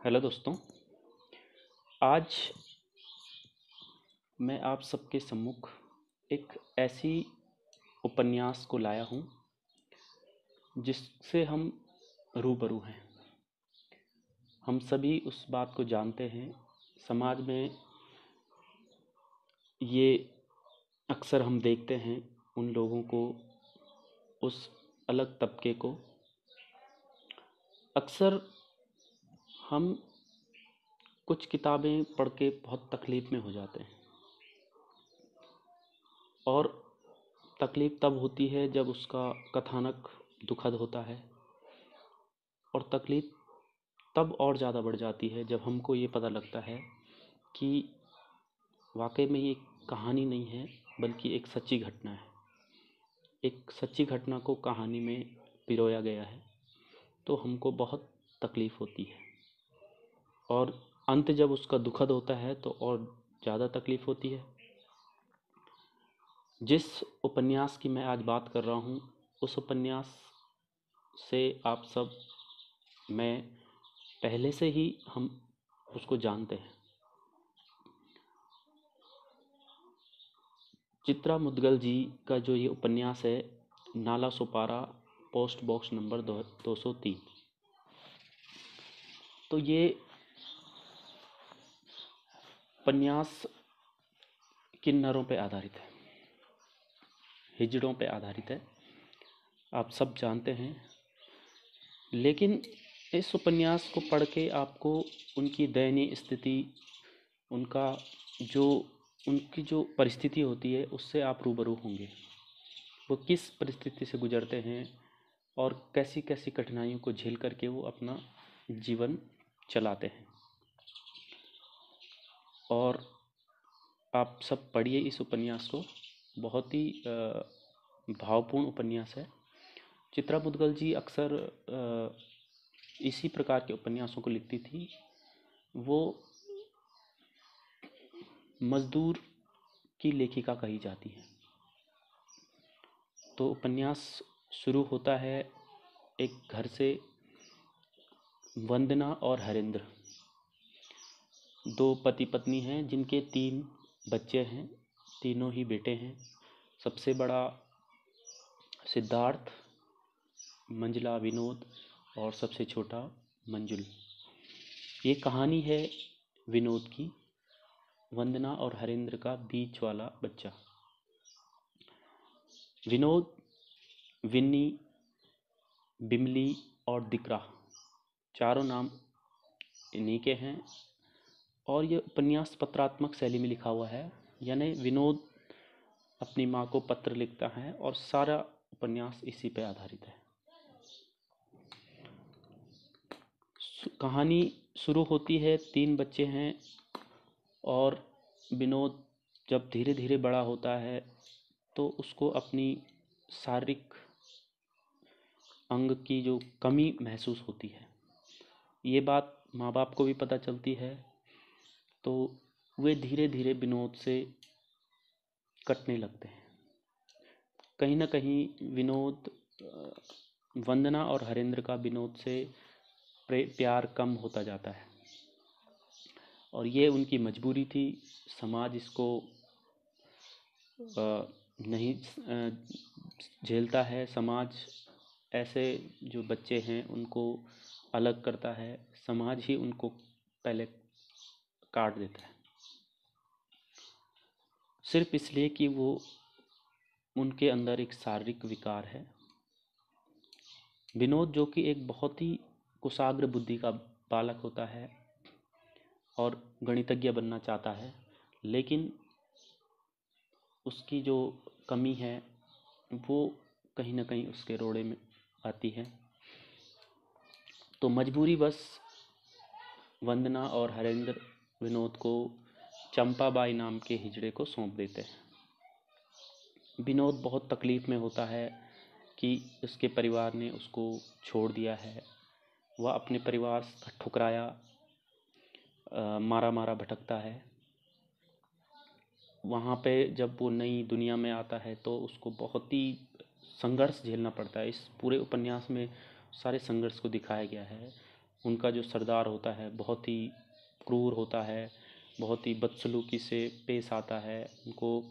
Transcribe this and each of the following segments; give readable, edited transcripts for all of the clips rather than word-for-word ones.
Hello दोस्तों। आज मैं आप सबके सम्मुख एक ऐसी उपन्यास को लाया हूँ जिससे हम रूबरू हैं। हम सभी उस बात को जानते हैं। समाज में ये अक्सर हम देखते हैं उन लोगों को, उस अलग तबके को। अक्सर हम कुछ किताबें पढ़ के बहुत तकलीफ़ में हो जाते हैं और तकलीफ़ तब होती है जब उसका कथानक दुखद होता है, और तकलीफ़ तब और ज़्यादा बढ़ जाती है जब हमको ये पता लगता है कि वाकई में ये कहानी नहीं है बल्कि एक सच्ची घटना है। एक सच्ची घटना को कहानी में पिरोया गया है, तो हमको बहुत तकलीफ़ होती है। और अंत जब उसका दुखद होता है तो और ज़्यादा तकलीफ़ होती है। जिस उपन्यास की मैं आज बात कर रहा हूँ, उस उपन्यास से आप सब, मैं पहले से ही हम उसको जानते हैं। चित्रा मुद्गल जी का जो ये उपन्यास है, Nala Sopara, post box number 203। तो ये उपन्यास किन्नरों पे आधारित है, हिजड़ों पे आधारित है, आप सब जानते हैं। लेकिन इस उपन्यास को पढ़ के आपको उनकी दयनीय स्थिति, उनका जो उनकी जो परिस्थिति होती है उससे आप रूबरू होंगे। वो किस परिस्थिति से गुजरते हैं और कैसी कैसी कठिनाइयों को झेल करके वो अपना जीवन चलाते हैं। और आप सब पढ़िए इस उपन्यास को। बहुत ही भावपूर्ण उपन्यास है। चित्रा मुद्गल जी अक्सर इसी प्रकार के उपन्यासों को लिखती थी। वो मजदूर की लेखिका कही जाती है। तो उपन्यास शुरू होता है एक घर से। वंदना और हरेंद्र दो पति पत्नी हैं जिनके 3 बच्चे हैं, तीनों ही बेटे हैं। सबसे बड़ा सिद्धार्थ, मंझला विनोद और सबसे छोटा मंजुल। ये कहानी है विनोद की, वंदना और हरेंद्र का बीच वाला बच्चा। विनोद, विन्नी, बिमली और दिकरा, चारों नाम इन्हीं के हैं। और ये उपन्यास पत्रात्मक शैली में लिखा हुआ है, यानी विनोद अपनी माँ को पत्र लिखता है और सारा उपन्यास इसी पे आधारित है। कहानी शुरू होती है, 3 बच्चे हैं और विनोद जब धीरे धीरे बड़ा होता है तो उसको अपनी शारीरिक अंग की जो कमी महसूस होती है। ये बात माँ बाप को भी पता चलती है, तो वे धीरे धीरे विनोद से कटने लगते हैं। कहीं ना कहीं विनोद, वंदना और हरेंद्र का विनोद से प्यार कम होता जाता है और ये उनकी मजबूरी थी। समाज इसको नहीं झेलता है। समाज ऐसे जो बच्चे हैं उनको अलग करता है। समाज ही उनको पहले काट देता है, सिर्फ इसलिए कि वो उनके अंदर एक शारीरिक विकार है। विनोद, जो कि एक बहुत ही कुशाग्र बुद्धि का बालक होता है और गणितज्ञ बनना चाहता है, लेकिन उसकी जो कमी है वो कहीं ना कहीं उसके रोड़े में आती है। तो मजबूरी बस वंदना और हरेंद्र विनोद को चंपाबाई नाम के हिजड़े को सौंप देते हैं। विनोद बहुत तकलीफ़ में होता है कि उसके परिवार ने उसको छोड़ दिया है। वह अपने परिवार का ठुकराया, मारा मारा भटकता है। वहाँ पे जब वो नई दुनिया में आता है तो उसको बहुत ही संघर्ष झेलना पड़ता है। इस पूरे उपन्यास में सारे संघर्ष को दिखाया गया है। उनका जो सरदार होता है बहुत ही क्रूर होता है, बहुत ही बदसलूकी से पेश आता है, उनको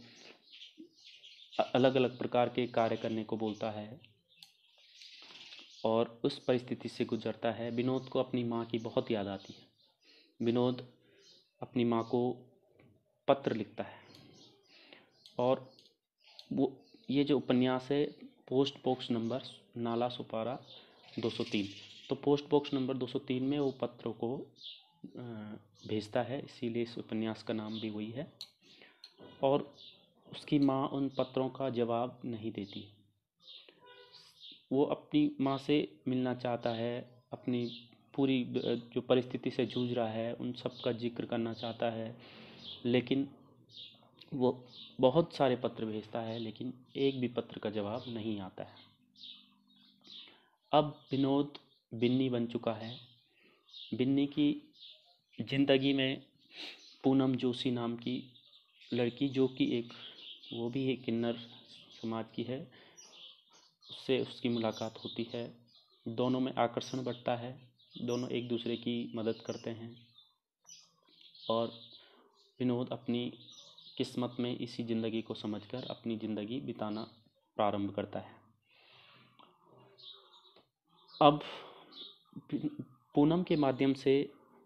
अलग अलग प्रकार के कार्य करने को बोलता है और उस परिस्थिति से गुजरता है। विनोद को अपनी माँ की बहुत याद आती है। विनोद अपनी माँ को पत्र लिखता है और वो ये जो उपन्यास है पोस्ट बॉक्स नंबर नाला सुपारा 203, तो पोस्ट बॉक्स नंबर 203 में वो पत्रों को भेजता है, इसीलिए इस उपन्यास का नाम भी वही है। और उसकी माँ उन पत्रों का जवाब नहीं देती। वो अपनी माँ से मिलना चाहता है, अपनी पूरी जो परिस्थिति से जूझ रहा है उन सब का जिक्र करना चाहता है, लेकिन वो बहुत सारे पत्र भेजता है लेकिन एक भी पत्र का जवाब नहीं आता है। अब विनोद बिन्नी बन चुका है। बिन्नी की ज़िंदगी में पूनम जोशी नाम की लड़की, जो कि वो भी एक किन्नर समाज की है, उससे उसकी मुलाकात होती है। दोनों में आकर्षण बढ़ता है, दोनों एक दूसरे की मदद करते हैं और विनोद अपनी किस्मत में इसी ज़िंदगी को समझकर अपनी ज़िंदगी बिताना प्रारंभ करता है। अब पूनम के माध्यम से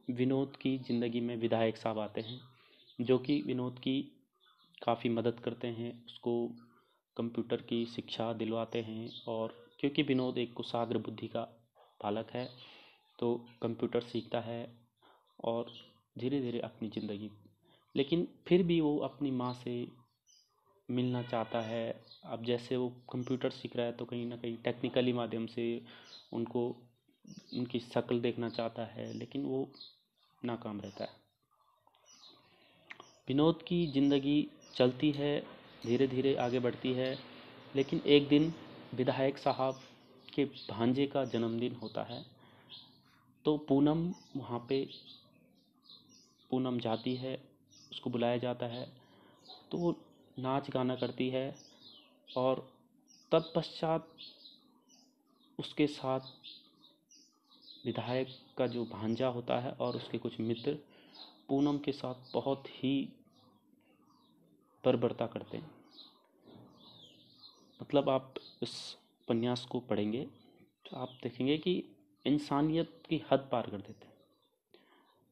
विनोद की ज़िंदगी में विधायक साहब आते हैं, जो कि विनोद की काफ़ी मदद करते हैं, उसको कंप्यूटर की शिक्षा दिलवाते हैं। और क्योंकि विनोद एक कुशाग्र बुद्धि का बालक है तो कंप्यूटर सीखता है और धीरे धीरे अपनी ज़िंदगी, लेकिन फिर भी वो अपनी माँ से मिलना चाहता है। अब जैसे वो कंप्यूटर सीख रहा है तो कहीं ना कहीं टेक्निकली माध्यम से उनको उनकी शक्ल देखना चाहता है, लेकिन वो नाकाम रहता है। विनोद की ज़िंदगी चलती है, धीरे धीरे आगे बढ़ती है, लेकिन एक दिन विधायक साहब के भांजे का जन्मदिन होता है तो पूनम वहाँ पे पूनम जाती है, उसको बुलाया जाता है तो वो नाच गाना करती है और तत्पश्चात उसके साथ विधायक का जो भांजा होता है और उसके कुछ मित्र पूनम के साथ बहुत ही बर्बरता करते हैं। मतलब आप इस उपन्यास को पढ़ेंगे तो आप देखेंगे कि इंसानियत की हद पार कर देते हैं।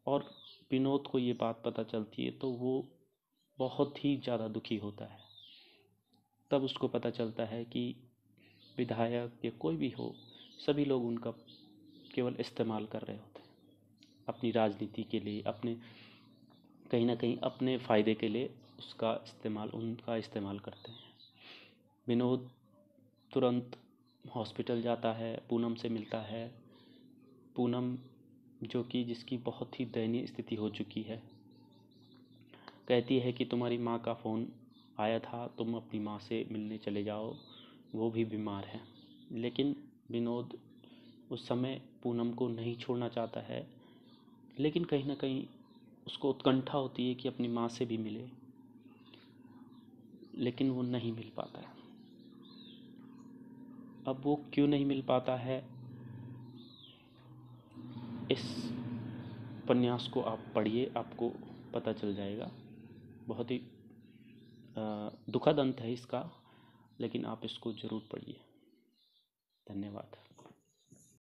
और विनोद को ये बात पता चलती है तो वो बहुत ही ज़्यादा दुखी होता है। तब उसको पता चलता है कि विधायक या कोई भी हो, सभी लोग उनका केवल इस्तेमाल कर रहे होते हैं अपनी राजनीति के लिए, अपने कहीं ना कहीं अपने फ़ायदे के लिए उनका इस्तेमाल करते हैं। विनोद तुरंत हॉस्पिटल जाता है, पूनम से मिलता है। पूनम जो कि जिसकी बहुत ही दयनीय स्थिति हो चुकी है, कहती है कि तुम्हारी माँ का फ़ोन आया था, तुम अपनी माँ से मिलने चले जाओ, वो भी बीमार है। लेकिन विनोद उस समय पूनम को नहीं छोड़ना चाहता है, लेकिन कहीं ना कहीं उसको उत्कंठा होती है कि अपनी माँ से भी मिले, लेकिन वो नहीं मिल पाता है। अब वो क्यों नहीं मिल पाता है, इस उपन्यास को आप पढ़िए, आपको पता चल जाएगा। बहुत ही दुखद अंत है इसका, लेकिन आप इसको ज़रूर पढ़िए। धन्यवाद।